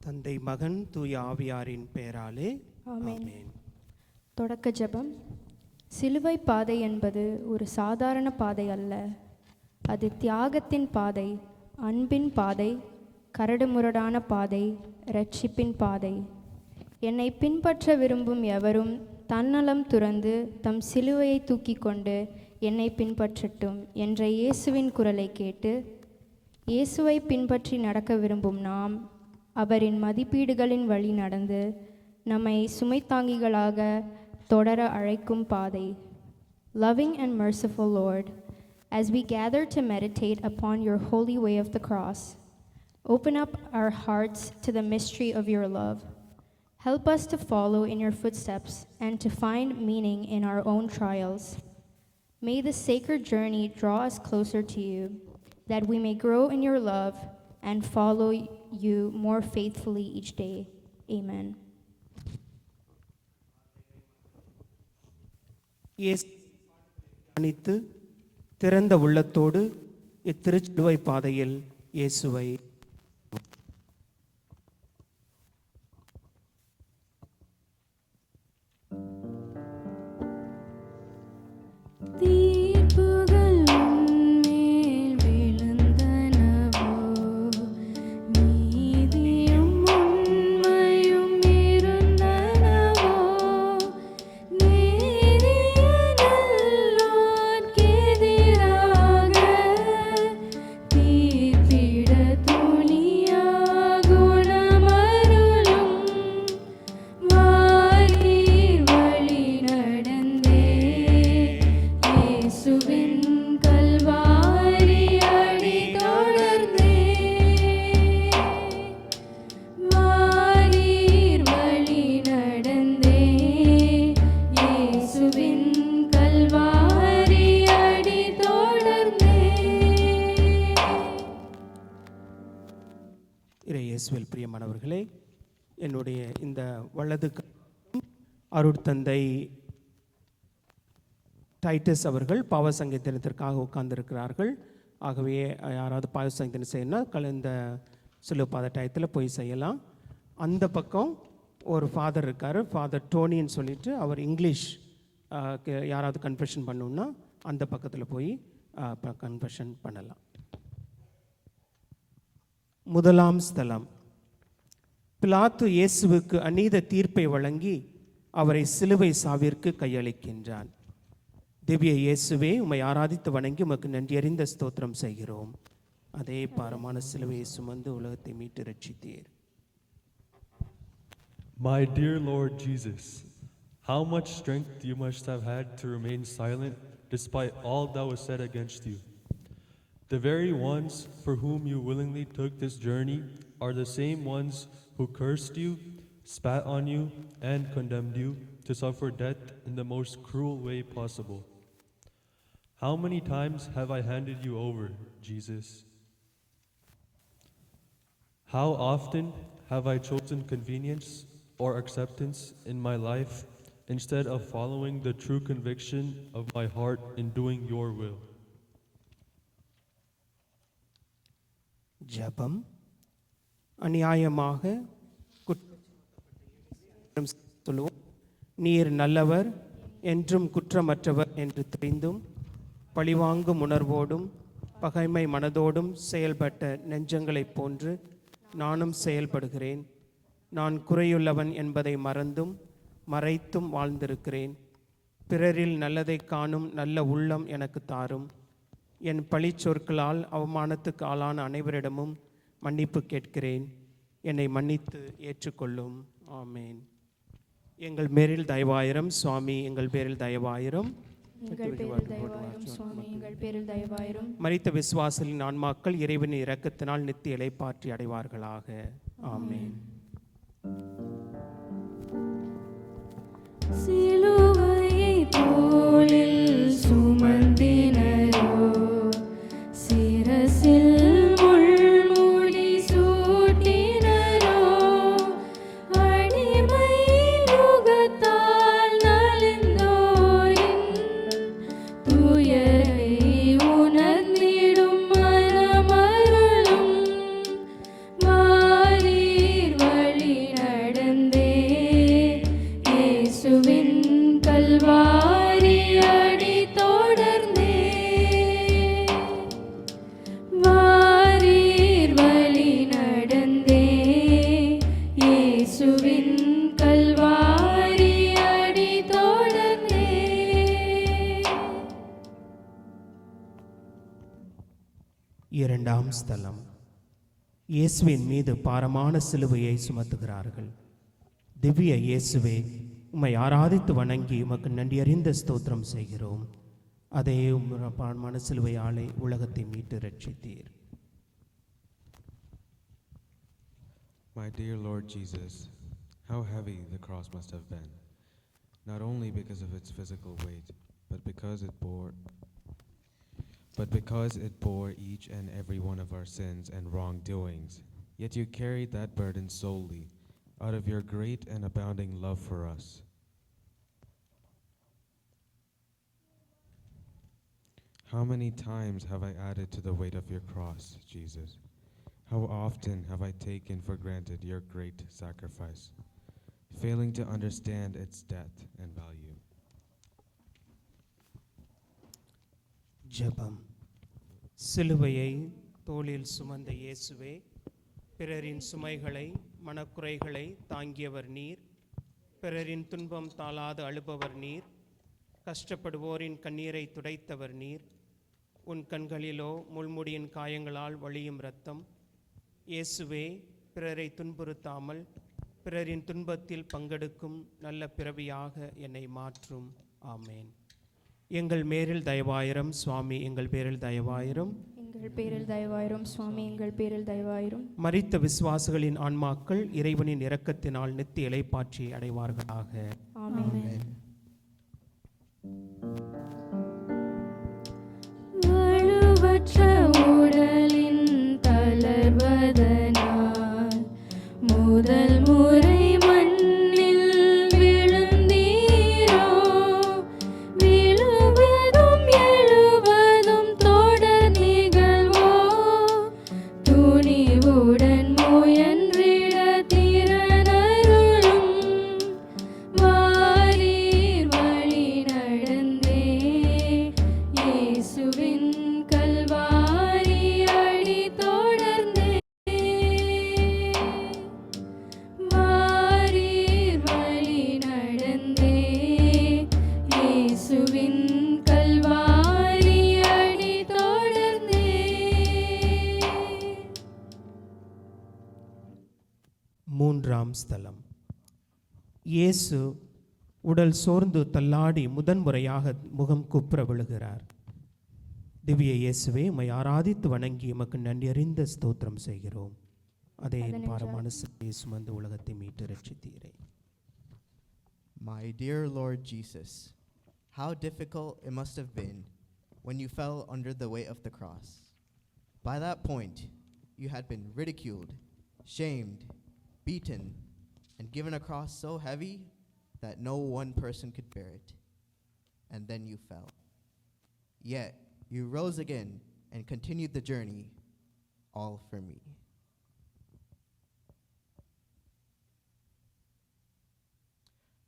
தந்தை, மகன், தூய ஆவியாரின் பெயராலே ஆமென். ஆமென். தொடக்க ஜெபம். சிலுவை பாதை என்பது ஒரு சாதாரண பாதை அல்ல. அது தியாகத்தின் பாதை, அன்பின் பாதை, கரடுமுரடான பாதை, இரட்சிப்பின் பாதை. என்னை பின்பற்ற விரும்பும் எவரும் தன்னலம் துறந்து தம் சிலுவையை தூக்கி கொண்டு என்னை பின்பற்றட்டும் என்ற இயேசுவின் குரலை கேட்டு இயேசுவை பின்பற்றி நடக்க விரும்பும் நாம் அவரின் மதிப்பீடுகளின் வழி நடந்து நம்மை சுமைத்தாங்கிகளாக தொடர அழைக்கும் பாதை. Loving and merciful Lord, as we gather to meditate upon your holy way of the cross, open up our hearts to the mystery of your love. Help us to follow in your footsteps and to find meaning in our own trials. May this sacred journey draw us closer to you, that we may grow in your love and follow you more faithfully each day. Amen. அனைத்து திறந்த உள்ளத்தோடு இத்திருச்சிலுவை பாதையில் இயேசுவை இயேசுவில் பிரியமானவர்களே, என்னுடைய இந்த வலது அருட்தந்தை டைட்டஸ் அவர்கள் பாவ சங்கீதத்திற்காக உட்கார்ந்திருக்கிறார்கள். ஆகவே யாராவது பாவ சங்கீதம் செய்யணும்னா இந்த சிலுப்பாத டயத்தில் போய் செய்யலாம். அந்த பக்கம் ஒரு ஃபாதர் இருக்கார், ஃபாதர் டோனின்னு சொல்லிட்டு, அவர் இங்கிலீஷ் யாராவது கன்ஃபெஷன் பண்ணணுன்னா அந்த பக்கத்தில் போய் கன்ஃபெஷன் பண்ணலாம். முதலாம் ஸ்தலம். பிலாத்து இயேசுவுக்கு அநீத தீர்ப்பை வழங்கி அவரை சிலுவை சாவிற்கு கையளிக்கின்றான். திவ்ய இயேசுவே, உம்மை ஆராதித்து வணங்கி உமக்கு நன்றியறிந்த ஸ்தோத்திரம் செய்கிறோம். அதே பாரமான சிலுவையை சுமந்து உலகத்தை மீட்டு ரட்சித்தீர். My dear Lord Jesus, how much strength you must have had to remain silent despite all that was said against you. The very ones for whom you willingly took this journey are the same ones who cursed you, spat on you, and condemned you to suffer death in the most cruel way possible. How many times have I handed you over, Jesus? How often have I chosen convenience or acceptance in my life instead of following the true conviction of my heart in doing your will? ஜெபம். அநியாயமாக சொல்லுவோம். நீர் நல்லவர், என்றும் குற்றமற்றவர் என்று தெரிந்தும் பழிவாங்கும் உணர்வோடும் பகைமை மனதோடும் செயல்பட்ட நெஞ்சங்களைப் போன்று நானும் செயல்படுகிறேன். நான் குறையுள்ளவன் என்பதை மறந்தும் மறைத்தும் வாழ்ந்திருக்கிறேன். பிறரில் நல்லதை காணும் நல்ல உள்ளம் எனக்கு தாரும். என் பழிச்சொற்களால் அவமானத்துக்கு ஆளான அனைவரிடமும் மன்னிப்பு கேட்கிறேன். என்னை மன்னித்து ஏற்றுக்கொள்ளும். ஆமேன். எங்கள் பேரில் தயவாயிரம் சுவாமி, எங்கள் பேரில் தயவாயிரம். மரித்த விசுவாசலின் ஆன்மாக்கள் இறைவனின் இரக்கத்தினால் நித்திய இளைப்பாற்றி அடைவார்களாக. ஆமேன். சிலுவையை தோளில் சுமந்தினரோ, சிரசில் முள்முடி சூட்டினரோ, அடிமை நுகத்தால் நலிந்தோரின் துயரை உணர்ந்திடும் மனமருளும் மாறீர் இரண்டாம் ஸ்தலம். இயேசுவின் மீது பாரமான சிலுவையை சுமத்துகிறார்கள். திவ்ய இயேசுவே, உம்மை ஆராதித்து வணங்கி உமக்கு நன்றியறிந்த ஸ்தோத்திரம் செய்கிறோம். அதே பாரமான சிலுவையாலே உலகத்தை மீட்டு ரட்சித்தீர். My dear Lord Jesus, how heavy the cross must have been, not only because of its physical weight, but because it bore each and every one of our sins and wrongdoings. Yet you carried that burden solely out of your great and abounding love for us. How many times have I added to the weight of your cross, Jesus? How often have I taken for granted your great sacrifice, failing to understand its depth and value? ஜெபம். சிலுவையை தோளில் சுமந்த இயேசுவே, பிறரின் சுமைகளை மனக்குறைகளை தாங்கியவர் நீர். பிறரின் துன்பம் தாளாது அழுபவர் நீர். கஷ்டப்படுவோரின் கண்ணீரை துடைத்தவர் நீர். உன் கண்களிலோ முள்முடியின் காயங்களால் வழியும் இரத்தம். இயேசுவே, பிறரை துன்புறுத்தாமல் பிறரின் துன்பத்தில் பங்கெடுக்கும் நல்ல பிறவியாக என்னை மாற்றும். ஆமேன். எங்கள் மேரில் தயவாயிரம் சுவாமி, எங்கள் பேரில் தயவாயிரம். எங்கள் பேரில் தயவாயிரும் சுவாமி, எங்கள் பேரில் தயவாயிரும். மரித்த விசுவாசிகளின் ஆன்மாக்கள் இறைவனின் இரக்கத்தினால் நித்திய இளைப்பாற்றி அடைவார்களாக. ஆமென். வலுவற்ற உடலின் தளர்வதனால் முதல் முறை மண்ணில் விழுந்தீரோ, விழுவதும் எழுவதும் தொடர் நிகழ்வோ, துணிவுடன் முயன்றிட திறனருளும் வாரீர் வழி நடந்தே இயேசுவின் கல்வாரி அடி தொடர்ந்தே, வாரீர் வழி நடந்தே இயேசுவின் கல்வாரி அடி தொடர்ந்தே. மூன்றாம் ஸ்தலம். இயேசு உடல் சோர்ந்து தள்ளாடி முதன்முறையாக முகம் குப்புற விழுகிறார். திவ்ய இயேசுவே, உம்மை ஆராதித்து வணங்கி உமக்கு நன்றியறிந்த ஸ்தோத்திரம் செய்கிறோம். அதே பாரமான சிலுவையை சுமந்து உலகத்தை மீட்டு ரட்சித்தீரே. My dear Lord Jesus, how difficult it must have been when you fell under the weight of the cross. By that point, you had been ridiculed, shamed, beaten, and given a cross so heavy that no one person could bear it. And then you fell. Yet, you rose again and continued the journey, all for me.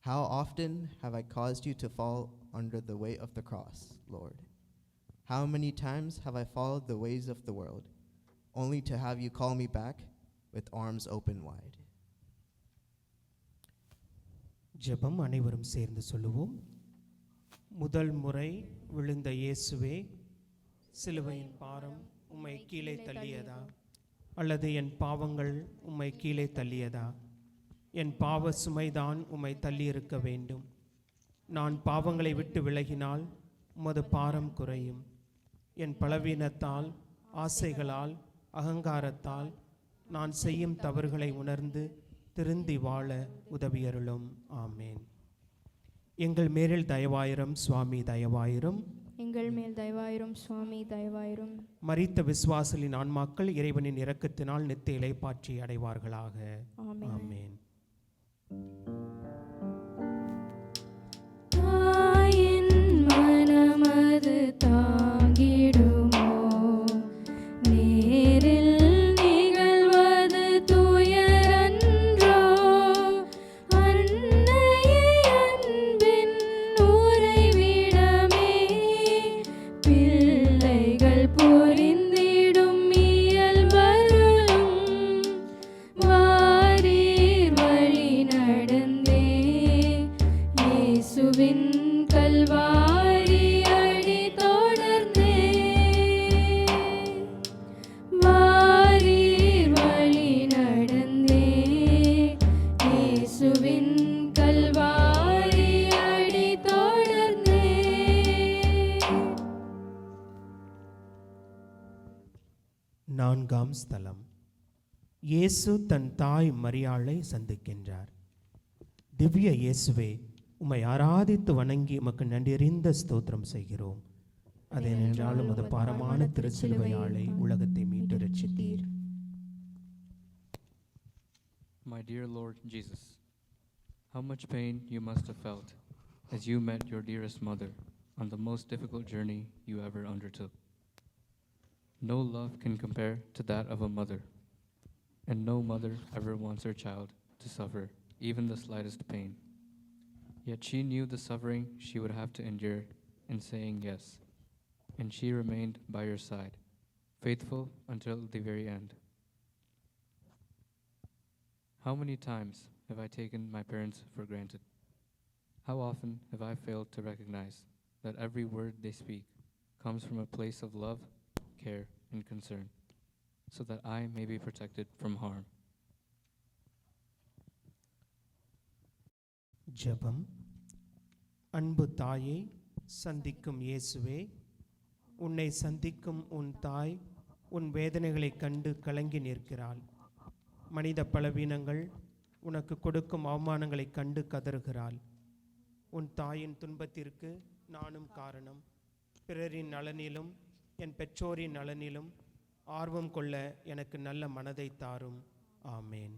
How often have I caused you to fall under the weight of the cross, Lord? How many times have I followed the ways of the world, only to have you call me back with arms open wide? ஜெபம். அனைவரும் சேர்ந்து சொல்லுவோம். முதல் முறை விழுந்த இயேசுவே, சிலுவையின் பாரம் உம்மை கீழே தள்ளியதா, அல்லது என் பாவங்கள் உம்மை கீழே தள்ளியதா? என் பாவ சுமைதான் உம்மை தள்ளியிருக்க வேண்டும். நான் பாவங்களை விட்டு விலகினால் உமது பாரம் குறையும். என் பலவீனத்தால், ஆசைகளால், அகங்காரத்தால் நான் செய்யும் தவறுகளை உணர்ந்து திருந்தி வாழ உதவியருளும். ஆமேன். எங்கள் மேலில் தயவாயிரம் சுவாமி, தயவாயிரும். எங்கள் மேல் தயவாயிரும் சுவாமி, தயவாயிரும். மரித்த விசுவாசிகளின் ஆன்மாக்கள் இறைவனின் இரக்கத்தினால் நித்திய இளைப்பாற்றி அடைவார்களாக. ஆமென். ஆமேன். தாயின் மனமது தாங்கிடுமோ, நேரில் நிகழ்வது துயரன்றோ, அன்னையே அன்பின் உறைவிடமே, பிள்ளைகள் புரிந்திடும் இயல்பருளும், வாரீர் வழி நடந்தே இயேசுவின் கல்வாரி அடி தொடர்ந்தே. நான்காம் ஸ்தலம். இயேசு தன் தாய் மரியாளை சந்திக்கின்றார். திவ்ய இயேசுவே, உம்மை ஆராதித்து வணங்கி உமக்கு நன்றியறிந்த ஸ்தோத்திரம் செய்கிறோம். அதேனென்றால் உமது பாரமான திருச்சிலுவையாளை உலகத்தை மீட்டு ரட்சித்தீர். My dear Lord Jesus, how much pain you must have felt as you met your dearest mother on the most difficult journey you ever undertook. No love can compare to that of a mother, and no mother ever wants her child to suffer even the slightest pain. Yet she knew the suffering she would have to endure in saying yes, and she remained by your side, faithful until the very end. How many times have I taken my parents for granted? How often have I failed to recognize that every word they speak comes from a place of love, care, and concern, so that I may be protected from harm. ஜெபம். அன்பு தாயை சந்திக்கும் இயேசுவே, உன்னை சந்திக்கும் உன் தாய் உன் வேதனைகளைக் கண்டு கலங்கி நிற்கிறாள். மனித பலவீனங்கள் உனக்கு கொடுக்கும் அவமானங்களைக் கண்டு கதறுகிறாள். உன் தாயின் துன்பத்திற்கு நானும் காரணம். பிறரின் நலனிலும் என் பெற்றோரின் நலனிலும் ஆர்வம் கொள்ள எனக்கு நல்ல மனதை தாரும். ஆமேன்.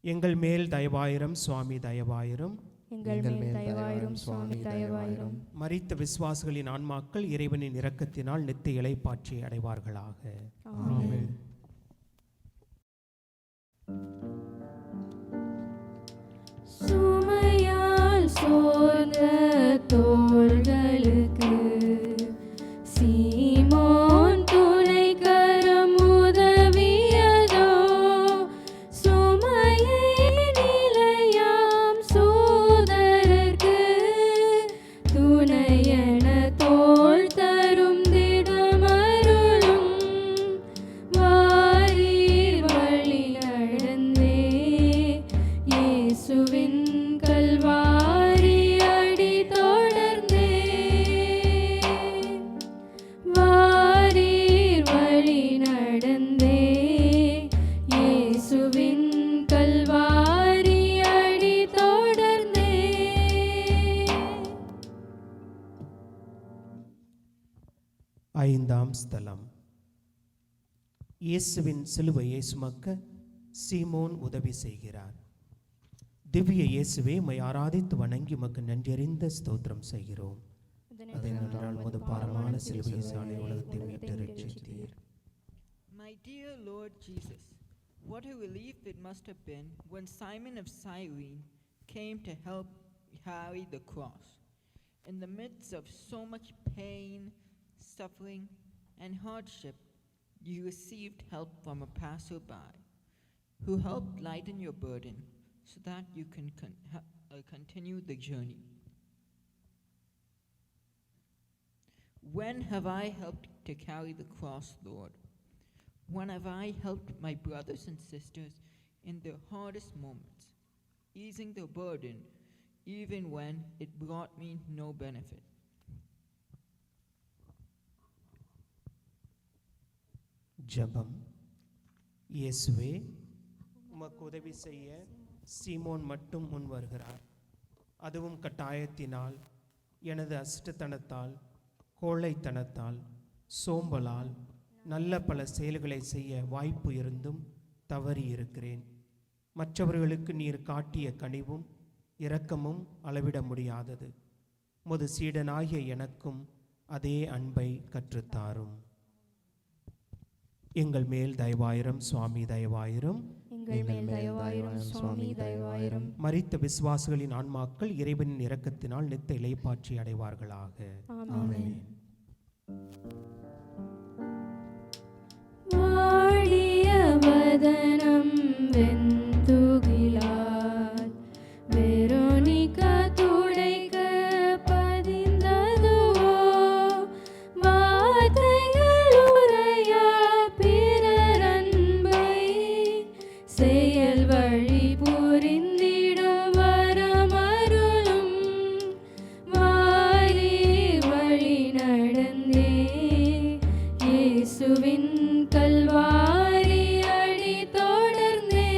எங்கள் மேல் தயவாயிரம் சுவாமி, தயவாயிரம். எங்கள் மேல் தயவாயிரும் சுவாமி, தயவாயிரும். மரித்த விசுவாசிகளின் ஆன்மாக்கள் இறைவனின் இரக்கத்தினால் நித்திய இளைப்பாற்றி அடைவார்களாக. ஆமென். சுமையால் சோர்ந்த தோள்களுக்கு சீமோன் துணைக்கரம் உதவியதோ, சுமையை நிலையாம் சோதரர்க்கு துணையென தோள் தரும் திடமருளும். வாரீர் வழி நடந்தே இயேசுவின் கல்வாரி அடி தொடர்ந்தே. வாரீர் வழி நடந்தே இயேசுவின் கல்வாரி அடி தொடர்ந்தே. ஐந்தாம் ஸ்தலம். இயேசுவின் சிலுவையை சுமக்க சீமோன் உதவி செய்கிறார். திவ்ய இயேசுவே, உம்மை ஆராதித்து வணங்கி உமக்கு நன்றியறிந்த ஸ்தோத்திரம் செய்கிறோம். அதேனென்றால் உமது பாரமான சிலுவையாலே உலகத்தை மீட்டு ரட்சித்தீர். My dear Lord Jesus, what a relief it must have been when Simon of Cyrene came to help carry the cross. In the midst of so much pain, suffering, and hardship, you received help from a passerby who helped lighten your burden so that you can continue the journey. When have I helped to carry the cross, Lord? When have I helped my brothers and sisters in their hardest moments, easing their burden even when it brought me no benefit? ஜெபம். இயேசுவே, உமக்கு உதவி செய்ய சீமோன் மட்டும் முன் வருகிறார். அதுவும் கட்டாயத்தினால், எனது அசிட்டத்தனத்தால், கோழைத்தனத்தால், சோம்பலால் நல்ல பல செயல்களை செய்ய வாய்ப்பு இருந்தும் தவறி இருக்கிறேன். மற்றவர்களுக்கு நீர் காட்டிய கனிவும் இரக்கமும் அளவிட முடியாதது. உமது சீடனாகிய எனக்கும் அதே அன்பை கற்றுத்தாரும். எங்கள் மேல் தயவாயிரம் சுவாமி, தயவாயிரம். எங்கள் மேல் தயவாயிரும் சுவாமி, தயவாயிரும். மரித்த விசுவாசிகளின் ஆன்மாக்கள் இறைவனின் இரக்கத்தினால் நித்திய இளைப்பாற்றி அடைவார்களாக. ஆமென். வாடிய வதனம் வெந்துகிலார் வெரோனிகா துடைக்க பதிந்ததுவோ, வார்த்தைகள் உரையா பிறர் அன்பை செயல் வழி புரிந்திட வரமருளும். வாரீர் வழி நடந்தே இயேசுவின் கல்வாரி அடி தொடர்ந்தே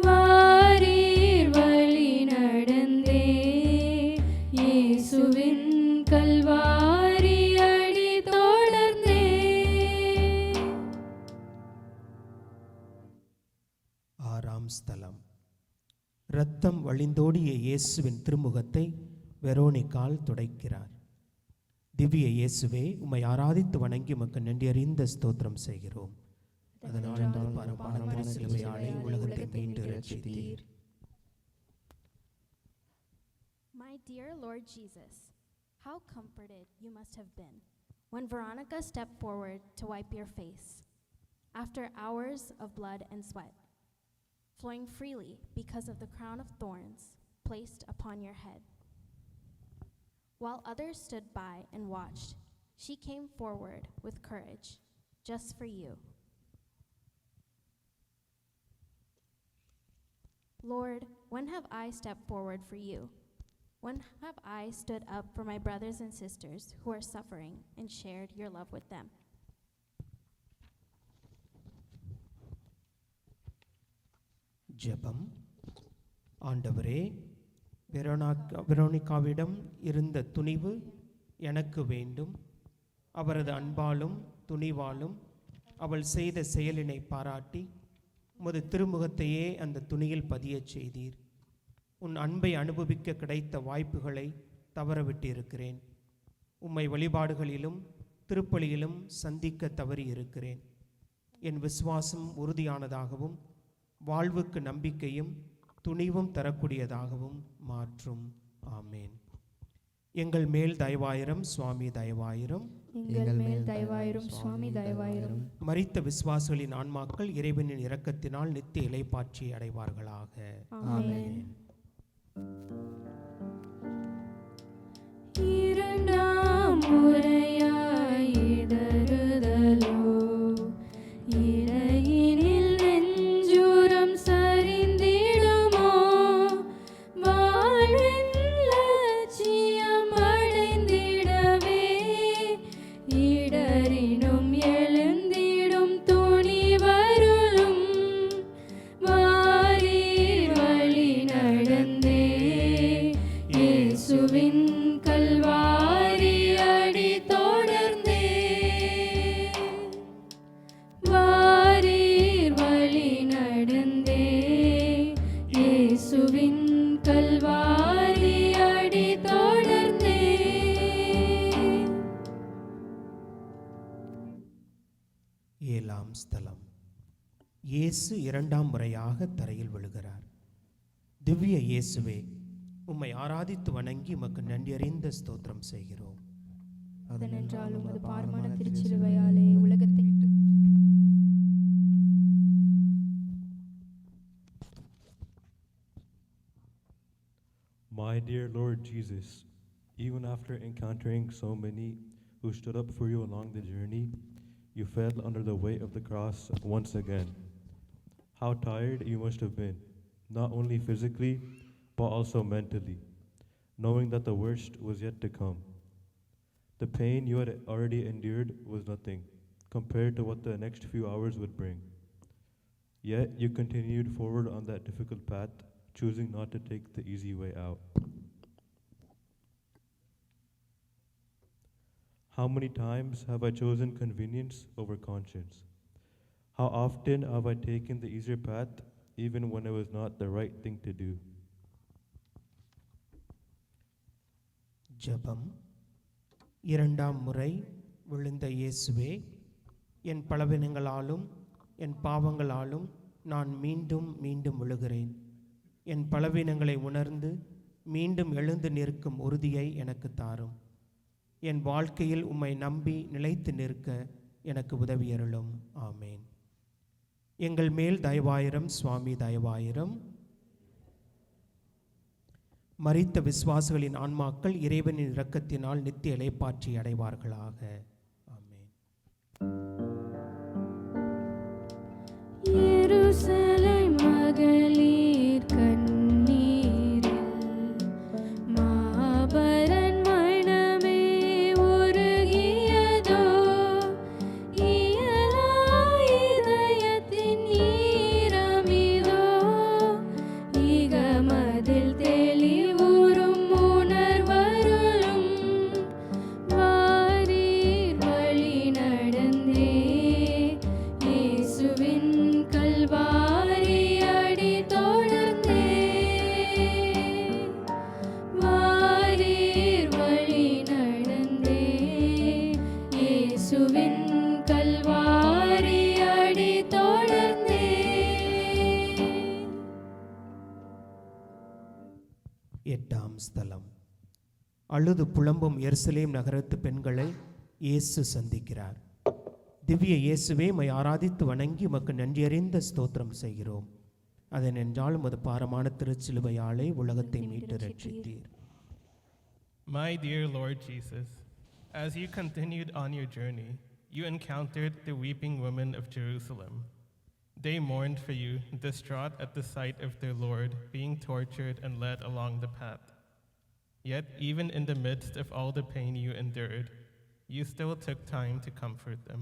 வாரீர் வழி நடந்தே இயேசுவின் கல்வாரி அடி தொடர்ந்தே. ஆறாம் ஸ்தலம். இரத்தம் வழிந்தோடிய இயேசுவின் திருமுகத்தை வெரோனிக்கால் துடைக்கிறார். திவ்ய இயேசுவே, உம்மை ஆராதித்து வணங்கி உமக்கு நன்றியறிந்த ஸ்தோத்திரம் செய்கிறோம். அதனால் பரமான சிலுவையாலே உலகத்தை மீண்டு ரட்சித்தீர். My dear Lord Jesus, how comforted you must have been when Veronica stepped forward to wipe your face after hours of blood and sweat, flowing freely because of the crown of thorns placed upon your head. While others stood by and watched, she came forward with courage, just for you. Lord, when have I stepped forward for you? When have I stood up for my brothers and sisters who are suffering and shared your love with them? ஜெபம். ஆண்டவரே, வெரோனிகாவிடம் இருந்த துணிவு எனக்கு வேண்டும். அவரது அன்பாலும் துணிவாலும் அவள் செய்த செயலினை பாராட்டி உமது திருமுகத்தையே அந்த துணியில் பதியச் செய்தீர். உன் அன்பை அனுபவிக்க கிடைத்த வாய்ப்புகளை தவறவிட்டு இருக்கிறேன். உம்மை வழிபாடுகளிலும் திருப்பலியிலும் சந்திக்க தவறி இருக்கிறேன். என் விசுவாசம் உறுதியானதாகவும் வாழ்வுக்கு நம்பிக்கையும் துணிவும் தரக்கூடியதாகவும் மாற்றும். ஆமேன். எங்கள் மேல் தயவாயிரம் சுவாமி தயவாயிரம். எங்கள் மேல் தயவாயிரும் சுவாமி தயவாயிரும். மரித்த விசுவாசிகளின் ஆன்மாக்கள் இறைவனின் இரக்கத்தினால் நித்திய இளைப்பாட்சி அடைவார்களாக. ஆமென். இரண்டாம் முறையாய் இடறுதலோ இடையினில் நெஞ்சுரம் சரிந்திடுமோ வாழ்வின் லட்சியம் அடைந்திடவே இடரினும் எழுந்திடும் துணிவருளும் வாரீர் வழி நடந்தே இயேசுவின் கல்வாரி அடி தொடர்ந்தே வாரீர் வழி நடந்தே இயேசுவின் கல்வாரி அடி தொடர்ந்தே. ஏழாம் ஸ்தலம். இயேசு இரண்டாம் முறையாக தரையில் விழுகிறார். திவ்ய இயேசுவே, உம்மை ஆராதித்து வணங்கி உமக்கு நன்றியறிந்த ஸ்தோத்திரம் செய்கிறோம். அதனென்றால் உமது பாரமான திருச்சிலுவையாலே உலகத்தை My dear Lord Jesus, even after encountering so many who stood up for you along the journey, you fell under the weight of the cross once again. How tired you must have been, not only physically, but also mentally, knowing that the worst was yet to come. The pain you had already endured was nothing compared to what the next few hours would bring. Yet you continued forward on that difficult path, choosing not to take the easy way out. How many times have I chosen convenience over conscience? How often have I taken the easier path even when it was not the right thing to do? ஜெபம். இரண்டாம் முறை விழுந்த இயேசுவே, என் பலவீனங்களாலும் என் பாவங்களாலும் நான் மீண்டும் மீண்டும் விழுகிறேன். என் பலவீனங்களை உணர்ந்து மீண்டும் எழுந்து நிற்கும் உறுதியை எனக்கு தாரும். என் வாழ்க்கையில் உம்மை நம்பி நிலைத்து நிற்க எனக்கு உதவியருளும். ஆமேன். எங்கள் மேல் தயவாயிரம் சுவாமி தயவாயிரம். மரித்த விசுவாசிகளின் ஆன்மாக்கள் இறைவனின் இரக்கத்தினால் நித்திய இளைப்பாற்றி அடைவார்களாக. ஆமென். எருசலேம் மகளிர் கண்ணீரில் மாபரன் மனமே உருகியதோ இயேசுவின் கல்வாரி அடி தொடர்ந்தே. எட்டாம் ஸ்தலம். அழுது புலம்பும் எருசலேம் நகரத்து பெண்களை இயேசு சந்திக்கிறார். திவ்ய இயேசுவே, மை ஆராதித்து வணங்கி உமக்கு நன்றியறிந்த ஸ்தோத்திரம் செய்கிறோம். அதனென்றால் உமது பாரமான திருச்சிலுவையாலே உலகத்தை மீட்டு ரட்சித்தீர். My dear Lord Jesus, as you continued on your journey, you encountered the weeping women of Jerusalem. They mourned for you, distraught at the sight of their Lord being tortured and led along the path. Yet, even in the midst of all the pain you endured, you still took time to comfort them.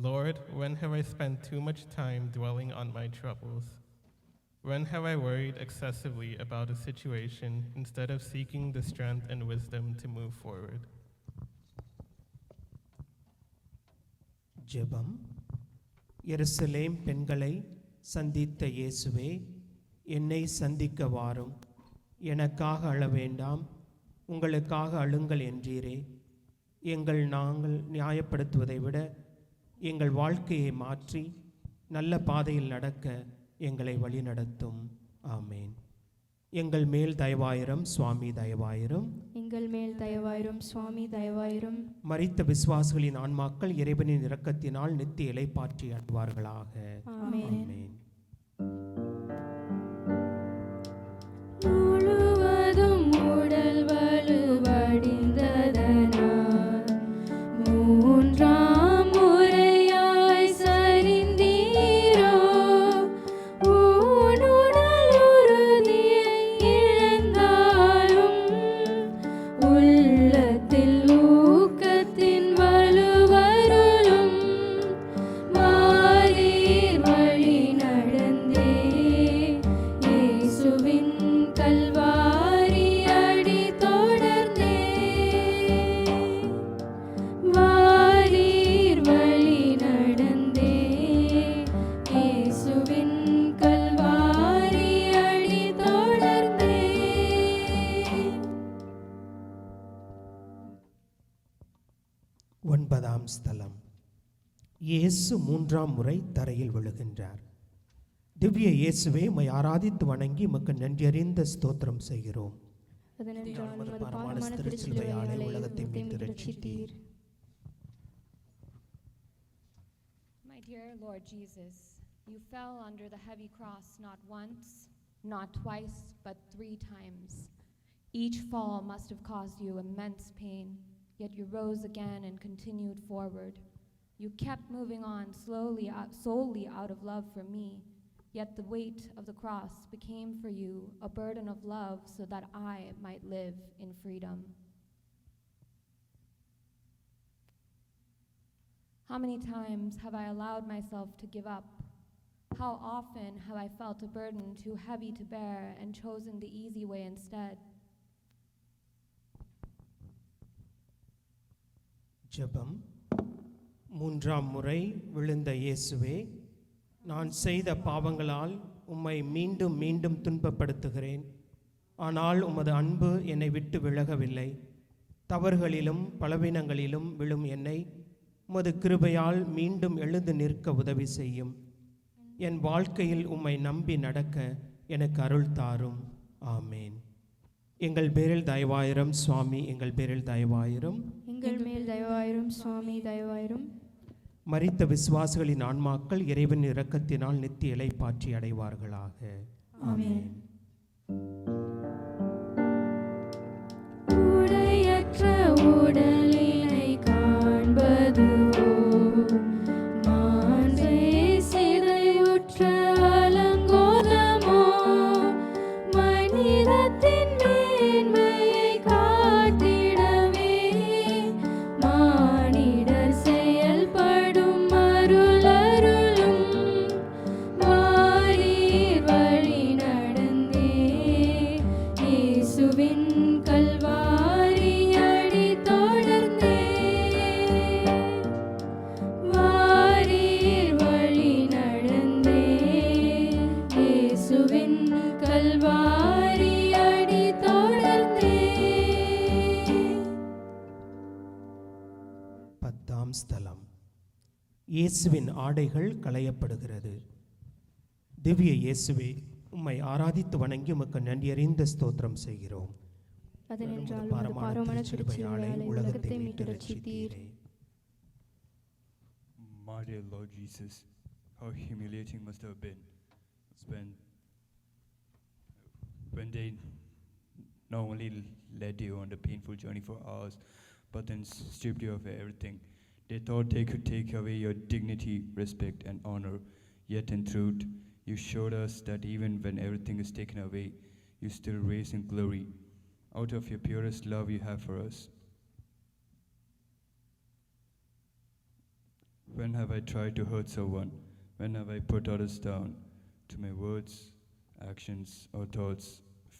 Lord, when have I spent too much time dwelling on my troubles? When have I worried excessively about a situation instead of seeking the strength and wisdom to move forward? ஜெபம். எருசலேம் பெண்களை சந்தித்த இயேசுவே, என்னை சந்திக்க வாரும். எனக்காக அழ வேண்டாம், உங்களுக்காக அழுங்கள் என்றீரே. நாங்கள் நியாயப்படுத்துவதை விட எங்கள் வாழ்க்கையை மாற்றி நல்ல பாதையில் நடக்க எங்களை வழிநடத்தும். ஆமேன். எங்கள் மேல் தயவாயிரம் சுவாமி, தயவாயிரம். எங்கள் மேல் தயவாயிரும் சுவாமி, தயவாயிரும். மரித்த விசுவாசிகளின் ஆன்மாக்கள் இறைவனின் இரக்கத்தினால் நித்திய இளைப்பாற்றி அடைவார்களாக. ஆமென். ஆமென். முழுவதும் உடல் வலுவடைந்ததனால் மூன்றாம் முறையாய் சரிந்தீரோ. ஊனுடல் உறுதியை இழந்தாலும் உள்ளத்தில் ஊக்கத்தின் வலுவருளும். வாரீர் வழி நடந்தே இயேசுவின் கல்வாரி அடி தொடர்ந்தே. வாரீர் வழி நடந்தே இயேசுவின் கல்வாரி அடி தொடர்ந்தே. ஒன்பதாம் ஸ்தலம். இயேசு மூன்றாம் முறை தரையில் விழுகின்றார். திவ்ய இயேசுவே, உம்மை ஆராதித்து வணங்கி உமக்கு நன்றியறிந்த ஸ்தோத்திரம் செய்கிறோம். அதனென்றால் உமது உமது பாரமான பாரமான திருச்சிலுவையாலே திருச்சிலுவையாலே உலகத்தை உலகத்தை மீட்டு மீட்டு ரட்சித்தீர். ரட்சித்தீர். My dear Lord Jesus, you fell under the heavy cross not once, not twice, but 3 times. Each fall must have caused you immense pain, yet you rose again and continued forward. You kept moving on solely out of love for me, yet the weight of the cross became for you a burden of love so that I might live in freedom. How many times have I allowed myself to give up? How often have I felt a burden too heavy to bear and chosen the easy way instead? ஜெபம். மூன்றாம் முறை விழுந்த இயேசுவே, நான் செய்த பாவங்களால் உம்மை மீண்டும் மீண்டும் துன்பப்படுத்துகிறேன். ஆனால் உமது அன்பு என்னை விட்டு விலகவில்லை. தவறுகளிலும் பலவீனங்களிலும் விழும் என்னை உமது கிருபையால் மீண்டும் எழுந்து நிற்க உதவி செய்யும். என் வாழ்க்கையில் உம்மை நம்பி நடக்க எனக்கு அருள் தாரும். ஆமேன். எங்கள் பேரில் தயவாயிரம் சுவாமி, எங்கள் பேரில் தயவாயிரம். எங்கள் மேல் தயவாயிரும் சுவாமி, தயவாயிரும். மரித்த விசுவாசிகளின் ஆன்மாக்கள் இறைவன் இரக்கத்தினால் நித்திய இளைப்பாற்றி அடைவார்களாக. ஆமென். உடையற்ற உடலினை காண்பதுவோ, மாண்பை சிதைவுற்ற அலங்கோலமோ, மனிதத்தின் மேன்மையை காட்டிடவே மானிடர் செயல்படும் அருளருளும். வாரீர் வழி நடந்தே ஸ்தலம். இயேசுவின் ஆடைகள் களையப்படுகிறது. திவ்ய இயேசுவே, உம்மை ஆராதித்து வணங்கி உமக்கு நன்றியறிந்த ஸ்தோத்திரம் செய்கிறோம். அதனென்றால் உமது பாரமான திருச்சிலுவையாலே உலகத்தை மீட்டு ரட்சித்தீர். My dear Lord Jesus, how humiliating must have been when they not only led you on the painful journey for hours, but then stripped you of everything. They thought they could take away your dignity, respect, and honor. Yet in truth, you showed us that even when everything is taken away, you still raise in glory out of your purest love you have for us. When have I tried to hurt someone? When have I put others down to my words, actions, or thoughts,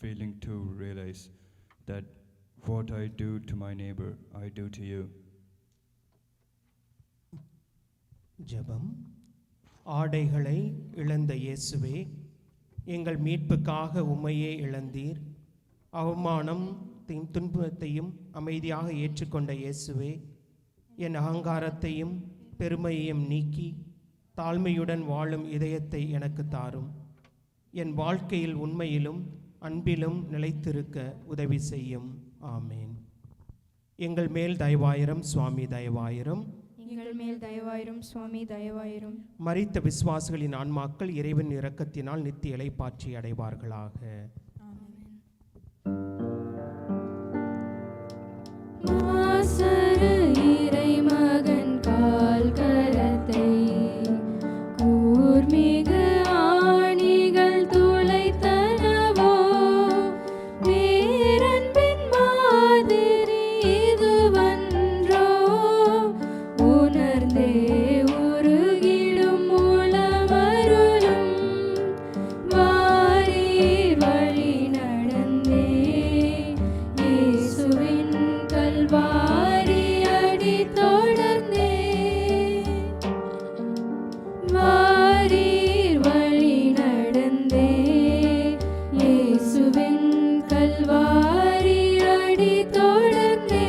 failing to realize that what I do to my neighbor, I do to you? ஜெபம். ஆடைகளை இழந்த இயேசுவே, எங்கள் மீட்புக்காக உம்மையே இழந்தீர். அவமானம் துன்பத்தையும் அமைதியாக ஏற்றுக்கொண்ட இயேசுவே, என் அகங்காரத்தையும் பெருமையையும் நீக்கி தாழ்மையுடன் வாழும் இதயத்தை எனக்கு தாரும். என் வாழ்க்கையில் உண்மையிலும் அன்பிலும் நிலைத்திருக்க உதவி செய்யும். ஆமேன். எங்கள் மேல் தயவாயிரம் சுவாமி, தயவாயிரம். எங்கள் மேல் தயவாயிரும் சுவாமி, தயவாயிரும். மரித்த விசுவாசிகளின் ஆன்மாக்கள் இறைவன் இரக்கத்தினால் நித்திய இளைப்பாற்றி அடைவார்களாக. இறைமகன் கால் கரத்தை கூர்மிகு ஆணிகள் துளைத்தனவோ, பேரன்பின் மாதிரி இதுவன்றோ, உணர்ந்தே உருகிடும் உளமருளும் வாரீர் வழி நடந்தே இயேசுவின் கல்வாரி அடி தொடர்ந்தே, வாரீர் வழி நடந்தே இயேசுவின் கல்வாரி அடி தொடர்ந்தே.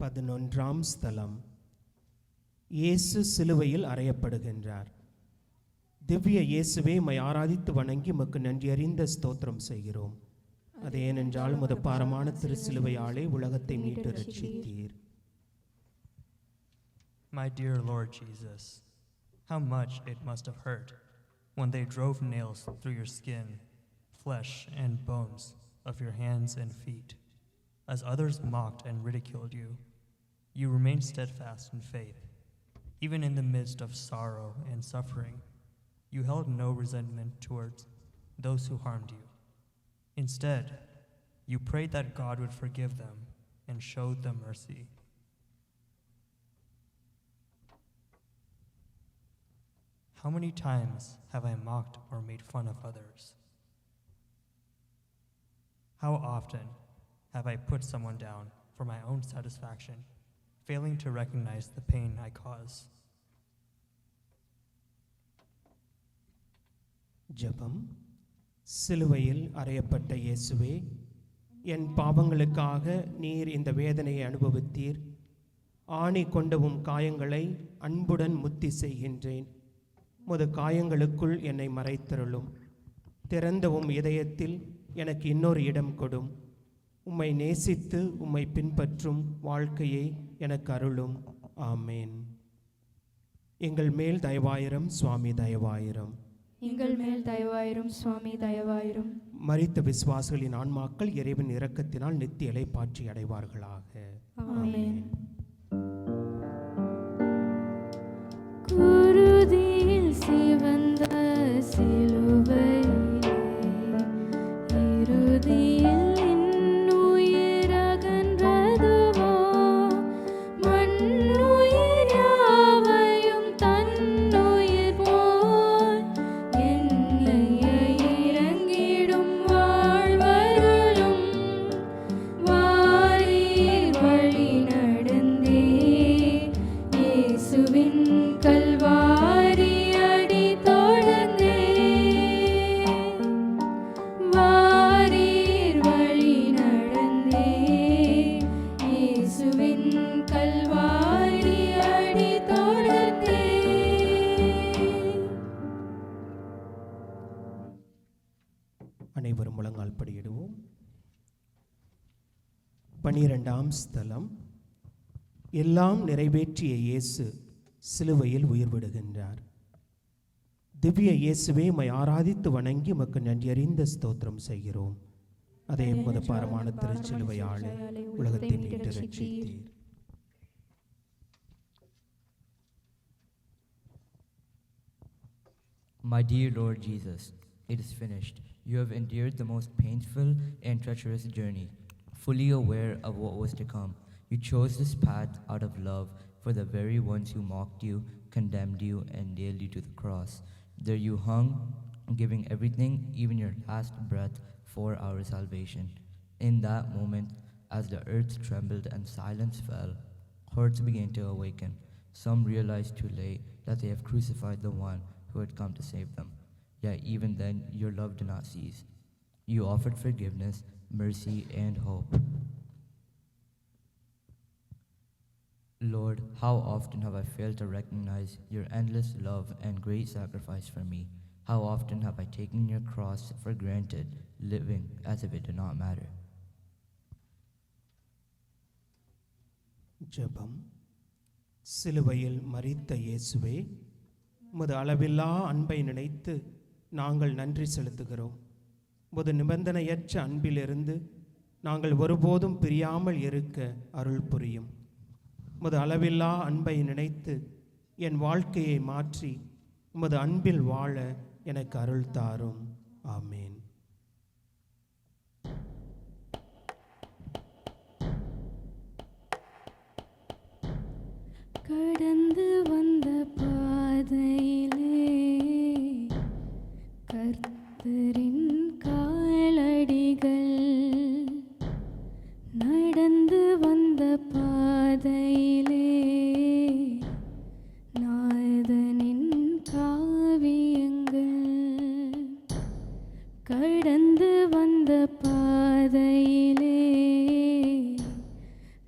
11ஆம் ஸ்தலம். இயேசு சிலுவையில் அறையப்படுகின்றார். திவ்ய இயேசுவே, உம்மை ஆராதித்து வணங்கி உமக்கு நன்றியறிந்த ஸ்தோத்திரம் செய்கிறோம். அது ஏனென்றால் உமது பாரமான திருச்சிலுவையாலே உலகத்தை மீட்டு ரட்சித்தீர். My dear Lord Jesus, how much it must have hurt when they drove nails through your skin, flesh, and bones of your hands and feet. As others mocked and ridiculed you, you remained steadfast in faith. Even in the midst of sorrow and suffering, you held no resentment towards those who harmed you. Instead, you prayed that God would forgive them and showed them mercy. How many times have I mocked or made fun of others? How often have I put someone down for my own satisfaction, failing to recognize the pain I cause? ஜெபம். சிலுவையில் அறையப்பட்ட இயேசுவே, என் பாவங்களுக்காக நீர் இந்த வேதனையை அனுபவித்தீர். ஆணி கொண்டவும் காயங்களை அன்புடன் முத்தி செய்கின்றேன். முது காயங்களுக்குள் என்னை மறைத்தருளும். திறந்தவும் இதயத்தில் எனக்கு இன்னொரு இடம் கொடும். உம்மை நேசித்து உம்மை பின்பற்றும் வாழ்க்கையை எனக்கு அருளும். ஆமேன். எங்கள் மேல் தயவாயிரம் சுவாமி, தயவாயிரம். எங்கள் மேல் தயவாயிரும் சுவாமி, தயவாயிரும். மரித்த விசுவாசிகளின் ஆன்மாக்கள் இறைவன் இரக்கத்தினால் நித்திய இளைப்பாற்றி அடைவார்களாக. ஆமென். குருதியில் சிவந்த சிலுவையிலே இறுதியில் இன்னுயிர் அகன்றதுவோ, மண்ணுயிர் யாவையும் தன்னுயிர் போல் என்னையே இறங்கிடும் வாழ்வருளும். வாரீர் வழி நடந்தே இயேசுவின் கல்வாரி அடி தொடர்ந்தே, அனைவரும் முழங்கால் படியிடுவோம். 12ஆம் ஸ்தலம். எல்லாம் நிறைவேற்றிய இயேசு சிலுவையில் உயிர் விடுகின்றார். திவ்ய இயேசுவே, உம்மை ஆராதித்து வணங்கி உமக்கு நன்றியறிந்த ஸ்தோத்திரம் செய்கிறோம். அதே உமது பாரமான திருச்சிலுவையாலே உலகத்தை மீட்டு ரட்சித்தீர். My dear Lord Jesus, it is finished. You have endured the most painful and treacherous journey, fully aware of what was to come. You chose this path out of love for the very ones who mocked you, condemned you, and nailed you to the cross. There you hung, giving everything, even your last breath, for our salvation. In that moment, as the earth trembled and silence fell, hearts began to awaken. Some realized too late that they have crucified the one who had come to save them. Yet even then, your love did not cease. You offered forgiveness, mercy, and hope. Lord, how often have I failed to recognize your endless love and great sacrifice for me? How often have I taken your cross for granted, living as if it did not matter? ஜெபம். சிலுவையில் மரித்த இயேசுவே, உமது அளவில்லா அன்பை நினைத்து நாங்கள் நன்றி செலுத்துகிறோம். உமது நிபந்தனையற்ற அன்பிலிருந்து நாங்கள் ஒருபோதும் பிரியாமல் இருக்க அருள் புரியும். உமது அளவில்லா அன்பை நினைத்து என் வாழ்க்கையை மாற்றி உமது அன்பில் வாழ எனக்கு அருள் தாரும். ஆமேன். கடந்து வந்த பாதையிலே கர்த்தரின் காலடிகள், நடந்து வந்த பாதையிலே நாதனின் காவியங்கள், கடந்து வந்த பாதையிலே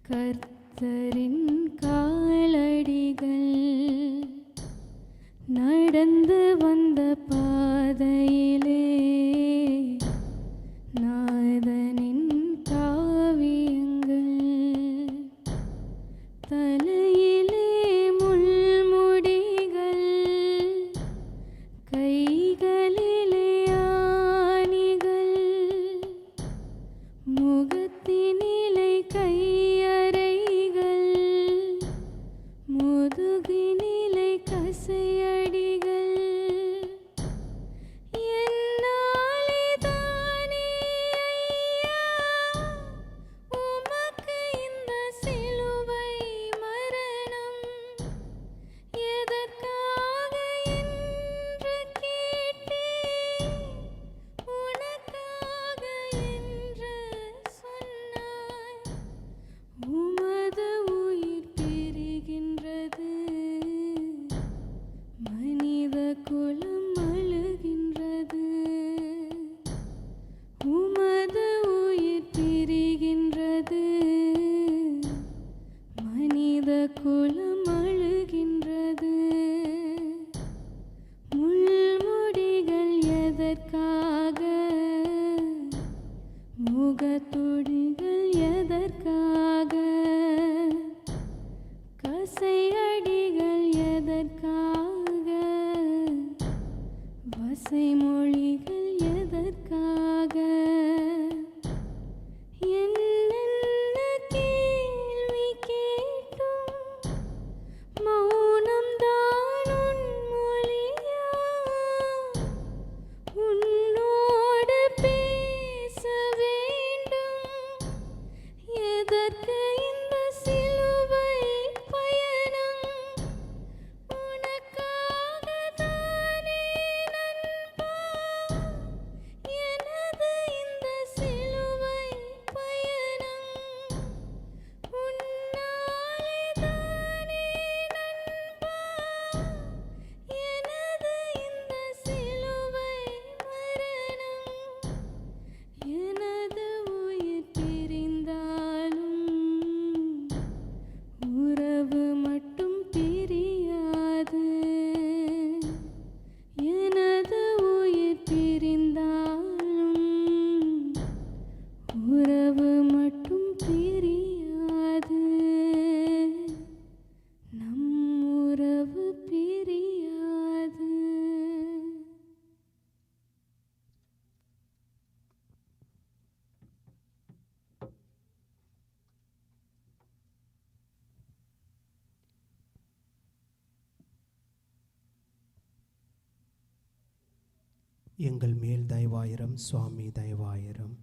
கர்த்தரின் காலடிகள், நடந்து வந்த பாதையிலே நாதனின் காவியங்கள், தலையிலே முள்முடிகள், கைகளிலே ஆணிகள், முகத்தினிலே கையறைகள், முதுகினிலே கசையடிகள், என்னாலே தானே ஐயா உமக்கு இந்த சிலுவை மரணம், எதற்காக என்று கேட்டேன், உனக்காக என்று சொன்னாய். உமது உயிர் பிரிகின்றது, மனித குலம் அழுகின்றது. உமது உயிர் பிரிகின்றது, மனித குலம் அழுகின்றது. முள்முடிகள் எதற்காக, முகத்துடிகள் எதற்காக, கசையடிகள் எதற்காக, வசை மொழிகள் எதற்காக, என்னென்ன கேள்வி கேட்டும் மௌனம்தான் உன் மொழியா, உன்னோடு பேச வேண்டும். எதற்கு இந்த சிலுவை பயணம், உனக்காக தானே நண்பா எங்கள் மேல் தயவாயிரம் சுவாமி தயவாயிரம்.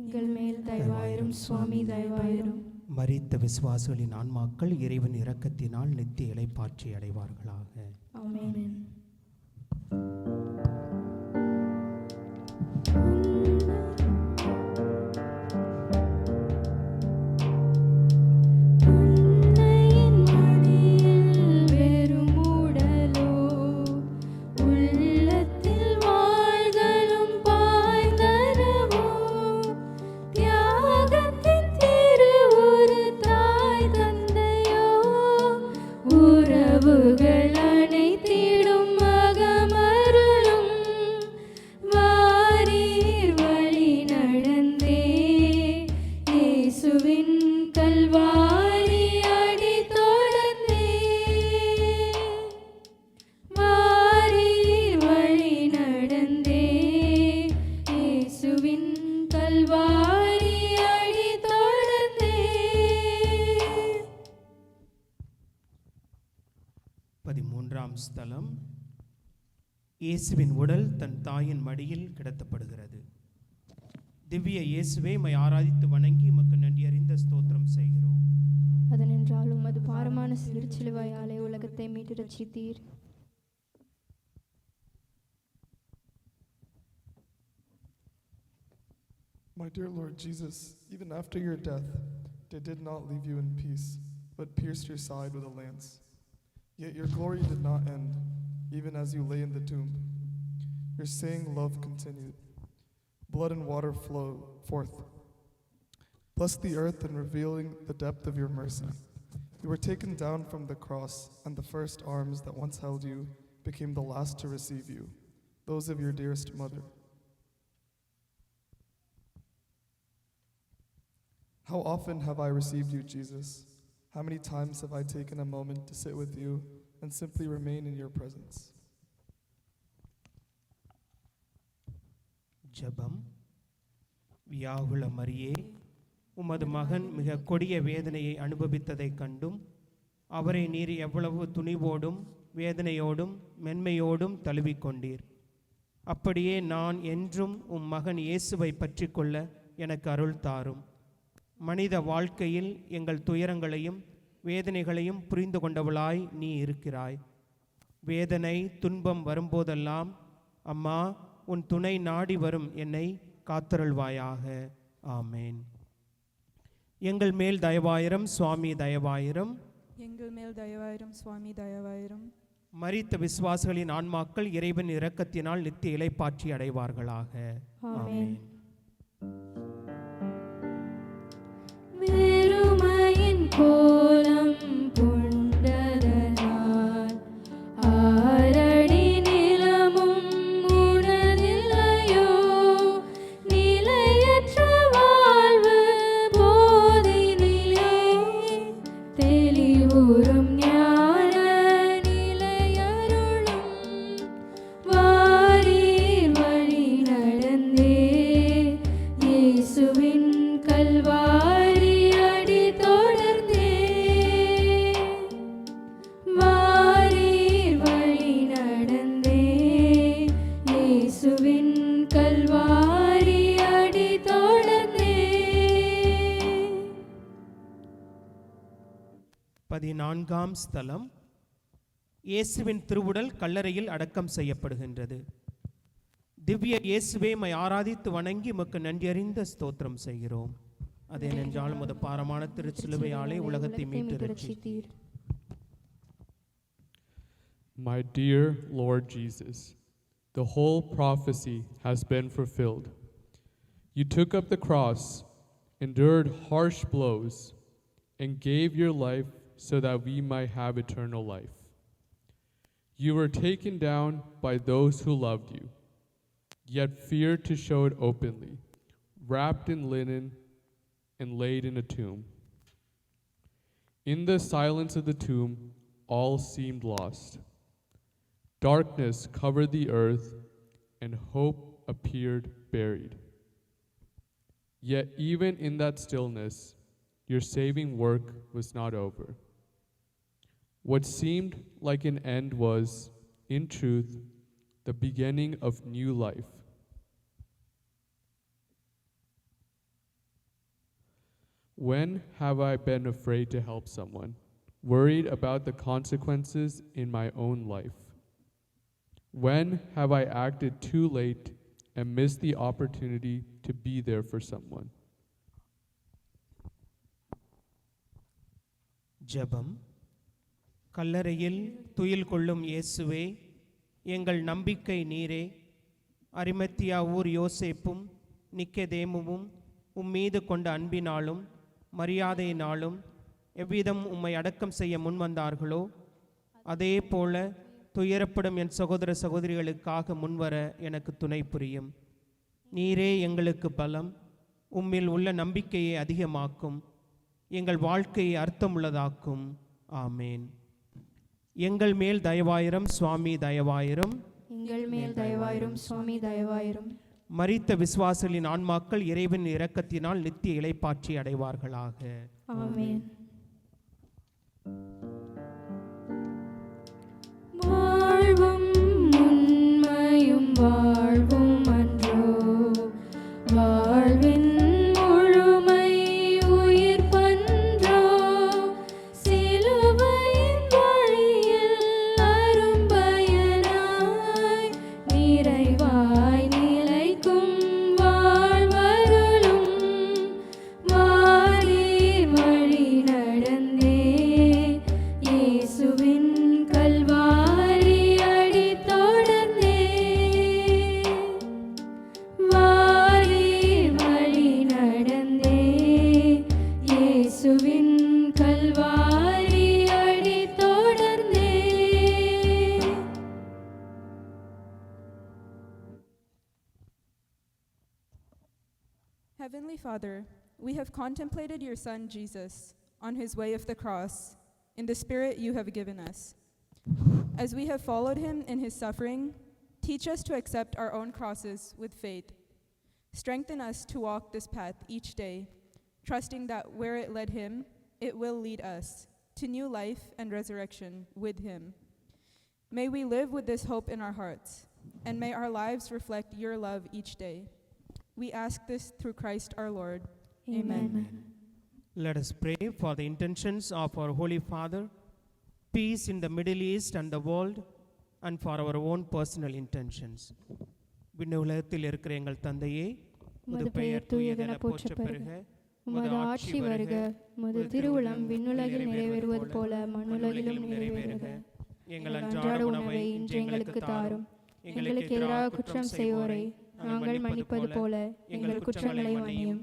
எங்கள் மேல் தயவாயிரும் சுவாமி தயவாயிரும். மரித்த விசுவாசிகளின் ஆன்மாக்கள் இறைவன் இரக்கத்தினால் நித்திய இளைப்பாற்றி அடைவார்களாக. ஆமென். உன்னையின் மடியில் வெறும் உடலோ, உள்ளத்தில் வாள்களும் பாய்ந்தனவோ, தியாகத்தின் திருவுரு தாய் தந்தையோ, உறவுகள் அனைத்திடும் அகமருளும், வாரீர் வழி நடந்தே இயேசுவின் கல்வாரி அடி தொடர்ந்தே, வாரீர் வழி நடந்தே இயேசுவின் கல்வாரி அடி தொடர்ந்தே. 13ஆம் ஸ்தலம். இயேசுவின் உடல் தன் தாயின் மடியில் கிடத்தப்படுகிறது. திவ்ய இயேசுவே, மை ஆராதித்து வணங்கி உமக்கு நன்றி அறிந்த ஸ்தோத்திரம் செய்கிறோம். அதனென்றால் உமது பாரமான சிலுவையாலே உலகத்தை மீட்டு ரட்சித்தீர். My dear Lord Jesus, even after your death, they did not leave you in peace, but pierced your side with a lance. Yet your glory did not end, even as you lay in the tomb. Your saying love continued. Blood and water flow forth. Bless the earth in revealing the depth of your mercy. You were taken down from the cross, and the first arms that once held you became the last to receive you, those of your dearest mother. How often have I received you, Jesus? How many times have I taken a moment to sit with you and simply remain in your presence? ஜெபம். வியாகுல மரியே, உமது மகன் மிக கொடிய வேதனையை அனுபவித்ததைக் கண்டும் அவரை நீர் எவ்வளவு துணிவோடும் வேதனையோடும் மென்மையோடும் தழுவிக்கொண்டீர். அப்படியே நான் என்றும் உம் மகன் இயேசுவை பற்றி கொள்ள எனக்கு அருள் தாரும். மனித வாழ்க்கையில் எங்கள் துயரங்களையும் வேதனைகளையும் புரிந்து கொண்டவளாய் நீ இருக்கிறாய். வேதனை துன்பம் வரும்போதெல்லாம் அம்மா உன் துணை நாடி வரும் என்னை காத்தருள்வாயாக. ஆமேன். எங்கள் மேல் தயவாயிரம் சுவாமி தயவாயிரம். எங்கள் மேல் தயவாயிரம் சுவாமி தயவாயிரம். மரித்த விசுவாசிகளின் ஆன்மாக்கள் இறைவன் இரக்கத்தினால் நித்திய இளைப்பாற்றி அடைவார்களாக. ஆமேன். வெறுமையின் கோலம் புண்டதனால் ஆரடி நிலமும் உணர்நிலையோ, நிலையற்ற வாழ்வு போதினிலே தெளிவுறும் ஞான நிலையருளும், வாரீர் வழி நடந்தே இயேசுவின் கல்வாரி அடி தொடர்ந்தே, வாரீர் வழி நடந்தே இயேசுவின் கல்வாரி அடி தொடர்ந்தே. 14ஆம் ஸ்தலம். இயேசுவின் திருவுடல் கல்லறையில் அடக்கம் செய்யப்படுகின்றது. திவ்ய இயேசுவே, மை ஆராதித்து வணங்கி உமக்கு நன்றி அறிந்த ஸ்தோத்திரம் செய்கிறோம். அதேனென்றால் உமது பாரமான திருச்சிலுவையாலே உலகத்தை மீட்டு ரட்சித்தீர். My dear Lord Jesus, the whole prophecy has been fulfilled. You took up the cross, endured harsh blows, and gave your life so that we might have eternal life. You were taken down by those who loved you, yet feared to show it openly, wrapped in linen and laid in a tomb. In the silence of the tomb, all seemed lost. Darkness covered the earth, and hope appeared buried. Yet even in that stillness, your saving work was not over. What seemed like an end was, in truth, the beginning of new life. When have I been afraid to help someone, worried about the consequences in my own life? When have I acted too late and missed the opportunity to be there for someone? ஜெபம். கல்லறையில் துயில் கொள்ளும் இயேசுவே, எங்கள் நம்பிக்கை நீரே. அரிமத்தியா ஊர் யோசேப்பும் நிக்கதேமுவும் உம்மீது கொண்ட அன்பினாலும் மரியாதையினாலும் எவ்விதம் உம்மை அடக்கம் செய்ய முன்வந்தார்களோ, அதே போல துயரப்படும் என் சகோதர சகோதரிகளுக்காக முன்வர எனக்கு துணை புரியும். நீரே எங்களுக்கு பலம். உம்மில் உள்ள நம்பிக்கையை அதிகமாக்கும், எங்கள் வாழ்க்கையை அர்த்தமுள்ளதாக்கும். ஆமேன். எங்கள் மேல் தயவாயிரம் சுவாமி, தயவாயிரம். எங்கள் மேல் தயவாயிரும் சுவாமி, தயவாயிரும். மரித்த விசுவாசிகளின் ஆன்மாக்கள் இறைவன் இரக்கத்தினால் நித்திய இளைப்பாற்றி அடைவார்களாக. ஆமென். வாழ்வும் உண்மையும் வாழ்வும் அன்றோ, வாழ்வின் முழுமை உயிர் பன்றோ, சிலுவையின் வழியில் அரும்பயனாய் நிறைவாய் நிலைக்கும் வாழ்வருளும். வாரீர் வழி நடந்தே இயேசுவின் கல்வாரி அடி தொடர்ந்தே. வாரீர் வழி நடந்தே இயேசுவின் கல்வாரி அடி தொடர்ந்தே. Heavenly Father, we have contemplated your Son Jesus on his way of the cross in the Spirit you have given us. As we have followed him in his suffering, teach us to accept our own crosses with faith. Strengthen us to walk this path each day, trusting that where it led him, it will lead us to new life and resurrection with him. May we live with this hope in our hearts, and may our lives reflect your love each day. We ask this through Christ our Lord. Amen. Let us pray for the intentions of our Holy Father, peace in the Middle East and the world, and for our own personal intentions. விண்ணுலகத்தில் இருக்கிற எங்கள் தந்தையே, உமது பெயர் தூயதென போற்றப் பெறுக. உமது ஆட்சி வருக. உமது திருவுளம் விண்ணுலகில் நிறைவேறுவது போல மண்ணுலகிலும் நிறைவேறுக. எங்கள் அன்றாட உணவை இன்று எங்களுக்கு தாரும். எங்களுக்கு எதிராக குற்றம் செய்வோரை நாங்கள் மன்னிப்பது போல எங்கள் குற்றங்களை மன்னியும்.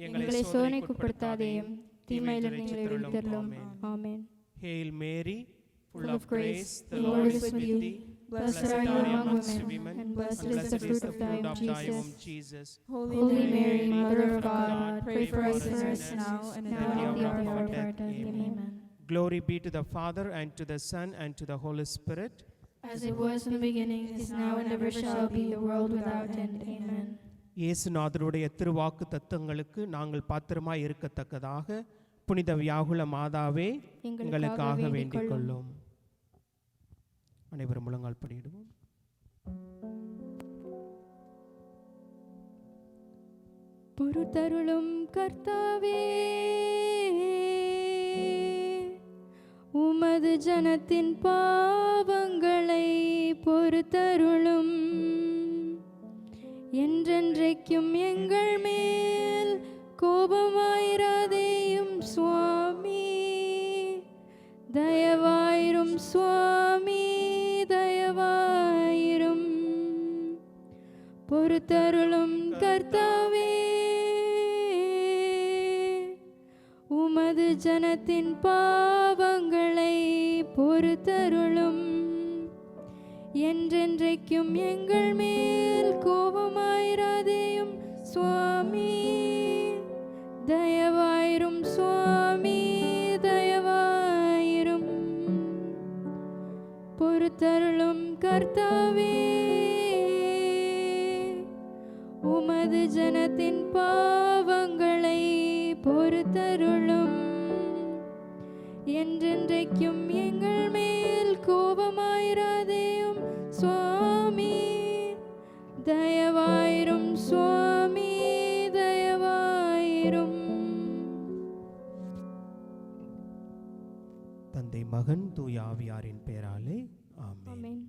எங்களை சோதனைக்குட்படுத்தாதேயும், தீமையிலிருந்து எங்களை விடுவித்தருளும். ஆமென். Hail Mary, full of grace, the Lord is with thee. Blessed are you amongst women, and blessed is the fruit of thy womb, Jesus. Holy Mary, Mother of God, pray for us sinners now and at the hour of our death. Amen. Glory be to the Father, and to the Son, and to the Holy Spirit. As it was in the beginning, is now, and ever shall be, the world without end. Amen. இயேசுநாதருடைய திருவாக்கு தத்தங்களுக்கு நாங்கள் பாத்திரமாய் இருக்கத்தக்கதாக புனித வியாகுல மாதாவே எங்களுக்காக வேண்டிக் கொள்ளும். அனைவரும் முழங்கால் படியிடுவோம். பொறுத்தருளும் கர்த்தாவே, உமது ஜனத்தின் பாவங்களை பொறுத்தருளும். என்றென்றைக்கும் எங்கள் மேல் கோபமாயிராதேயும் சுவாமி, தயவாயிரும் சுவாமி, தயவாயிரும். பொறுத்தருளும் கர்த்தாவே, உமது ஜனத்தின் பாவங்களை பொறுத்தருளும். என்றென்றைக்கும் எங்கள் மேல் கோபமாயிராதேயும் சுவாமி, தயவாயிரும் சுவாமி, தயவாயிரும். பொறுத்தருளும் கர்த்தாவே, உமது ஜனத்தின் பாவங்களை பொறுத்தருளும். என்றென்றைக்கும் எங்கள் மேல் கோபமாயிராதேயும் சுவாமி, தயவாயிரும் சுவாமி, தயவாயிரும். தந்தை மகன் தூய ஆவியாரின் பெயராலே ஆமென். ஆமென்.